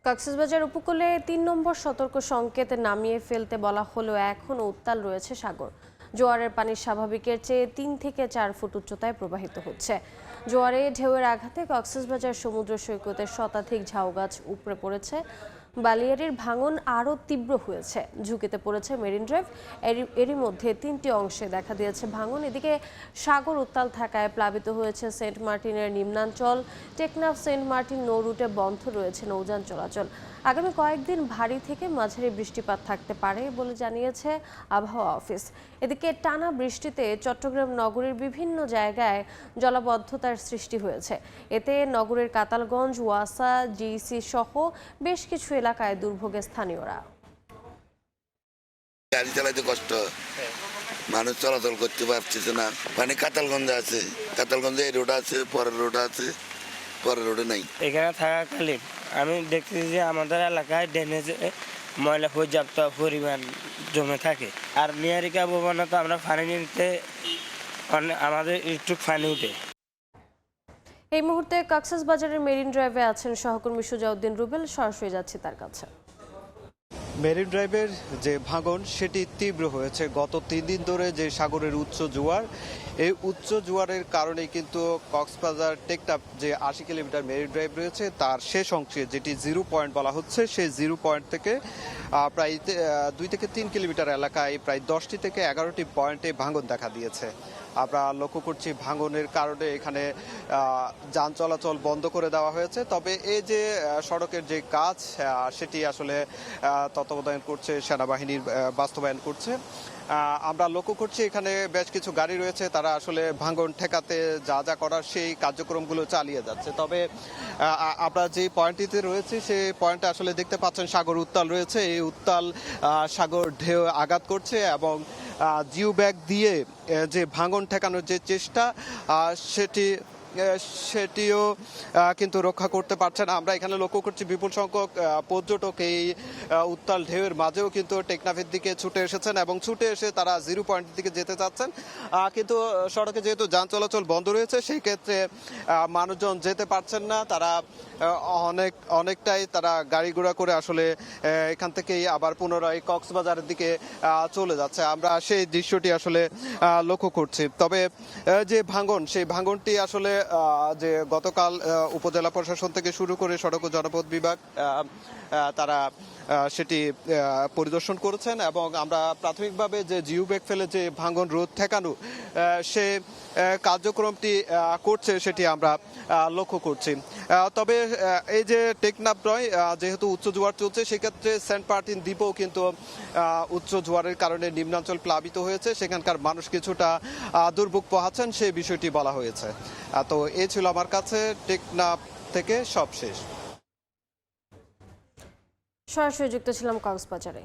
কক্সবাজার উপকূলে ৩ নম্বর সতর্ক সংকেত নামিয়ে ফেলতে বলা হলেও এখনও উত্তাল রয়েছে সাগর। জোয়ারের পানি স্বাভাবিকের চেয়ে ৩ থেকে ৪ ফুট উচ্চতায় প্রবাহিত হচ্ছে। জোয়ারে ঢেউয়ের আঘাতে কক্সবাজার সমুদ্র সৈকতের শতাধিক ঝাউগাছ উপড়ে পড়েছে। বালিয়াড়ির ভাঙন আরও তীব্র হয়েছে, ঝুঁকিতে পড়েছে মেরিন ড্রাইভ। এরই মধ্যে ৩টি অংশে দেখা দিয়েছে ভাঙন। এদিকে সাগর উত্তাল থাকায় প্লাবিত হয়েছে সেন্ট মার্টিনের নিম্নাঞ্চল। টেকনাফ সেন্ট মার্টিন নৌ রুটে বন্ধ রয়েছে নৌযান চলাচল। আগামী কয়েকদিন ভারী থেকে মাঝারি বৃষ্টিপাত থাকতে পারে বলে জানিয়েছে আবহাওয়া অফিস। এদিকে টানা বৃষ্টিতে চট্টগ্রাম নগরীর বিভিন্ন জায়গায় জলাবদ্ধতার সৃষ্টি হয়েছে। এতে নগরের কাতালগঞ্জ, ওয়াসা, জিইসি সহ বেশ কিছু এলাকায় দুর্ভোগে স্থানীয়রা। গাড়ি চালাইতে কষ্ট, মানুষ চলাচল করতে পারছে না। মানে কাতালগঞ্জে আছে, কাতালগঞ্জে এই রোড আছে, পরের রোড আছে, পরের রোডে নাই। এখানে থাকাকালীন আমি দেখতেছি যে আমাদের এলাকায় ড্রেনেজে ময়লা পর্যাপ্ত পরিমাণ জমে থাকে। আর নিয়ারিকা ভবনে তো আমরা পানি নিতে আমাদের একটু পানি উঠে। এই মুহূর্তে কক্সবাজারের মেরিন ড্রাইভে আছেন সহকর্মী সুজাউদ্দিন রুবেল, সরাসরি যাচ্ছি তার কাছে। মেরিন ড্রাইভের যে ভাঙন সেটি তীব্র হয়েছে। গত ৩ দিন ধরে যে সাগরের উচ্চ জোয়ার, এই উচ্চ জোয়ারের কারণে কিন্তু কক্সবাজার টেকনাফ যে ৮০ কিলোমিটার মেরিন ড্রাইভ রয়েছে তার শেষ অংশে, যেটি 0 পয়েন্ট বলা হচ্ছে, সেই 0 পয়েন্ট থেকে প্রায় 2 থেকে 3 কিলোমিটার এলাকায় প্রায় 10টি থেকে 11টি পয়েন্টে ভাঙন দেখা দিয়েছে। আমরা লক্ষ্য করছি ভাঙনের কারণে এখানে যান চলাচল বন্ধ করে দেওয়া হয়েছে। তবে এই যে সড়কের যে কাজ সেটি আসলে তত্ত্বাবধান করছে সেনাবাহিনীর, বাস্তবায়ন করছে। আমরা লক্ষ্য করছি এখানে বেশ কিছু গাড়ি রয়েছে, তারা আসলে ভাঙন ঠেকাতে যা যা করার সেই কার্যক্রমগুলো চালিয়ে যাচ্ছে। তবে আমরা যে পয়েন্টটিতে রয়েছে সেই পয়েন্টে আসলে দেখতে পাচ্ছেন সাগর উত্তাল রয়েছে। এই উত্তাল সাগর ঢেউ আঘাত করছে এবং জিও ব্যাগ দিয়ে যে ভাঙন ঠেকানোর যে চেষ্টা সেটিও কিন্তু রক্ষা করতে পারছে না। আমরা এখানে লক্ষ্য করছি বিপুল সংখ্যক পর্যটক এই উত্তাল ঢেউয়ের মাঝেও কিন্তু টেকনাফের দিকে ছুটে এসেছেন এবং ছুটে এসে তারা 0 পয়েন্টের দিকে যেতে চাচ্ছেন। কিন্তু সড়কে যেহেতু যান চলাচল বন্ধ রয়েছে, সেই ক্ষেত্রে মানুষজন যেতে পারছেন না। তারা অনেকটাই তারা গাড়ি ঘোড়া করে আসলে এখান থেকেই আবার পুনরায় কক্সবাজারের দিকে চলে যাচ্ছে। আমরা সেই দৃশ্যটি আসলে লক্ষ্য করছি। তবে যে ভাঙন, সেই ভাঙনটি আসলে যে গতকাল উপজেলা প্রশাসন থেকে শুরু করে সড়ক ও জনপথ বিভাগ তারা সেটি পরিদর্শন করেছেন এবং আমরা প্রাথমিকভাবে যে জিও ব্যাগ ফেলে যে ভাঙন রোধ ঠেকানো সে কার্যক্রমটি করছে সেটি আমরা লক্ষ্য করছি। তবে এই যে টেকনাফ নয়, যেহেতু উচ্চ জোয়ার চলছে, সেক্ষেত্রে সেন্ট মার্টিন দ্বীপও কিন্তু উচ্চ জোয়ারের কারণে নিম্নাঞ্চল প্লাবিত হয়েছে। সেখানকার মানুষ কিছুটা দুর্ভোগ পোহাচ্ছেন, সেই বিষয়টি বলা হয়েছে। তো এই ছিল আমার কাছে টেকনাফ থেকে সব শেষ। সরাসরি যুক্ত ছিলাম কক্সবাজারে।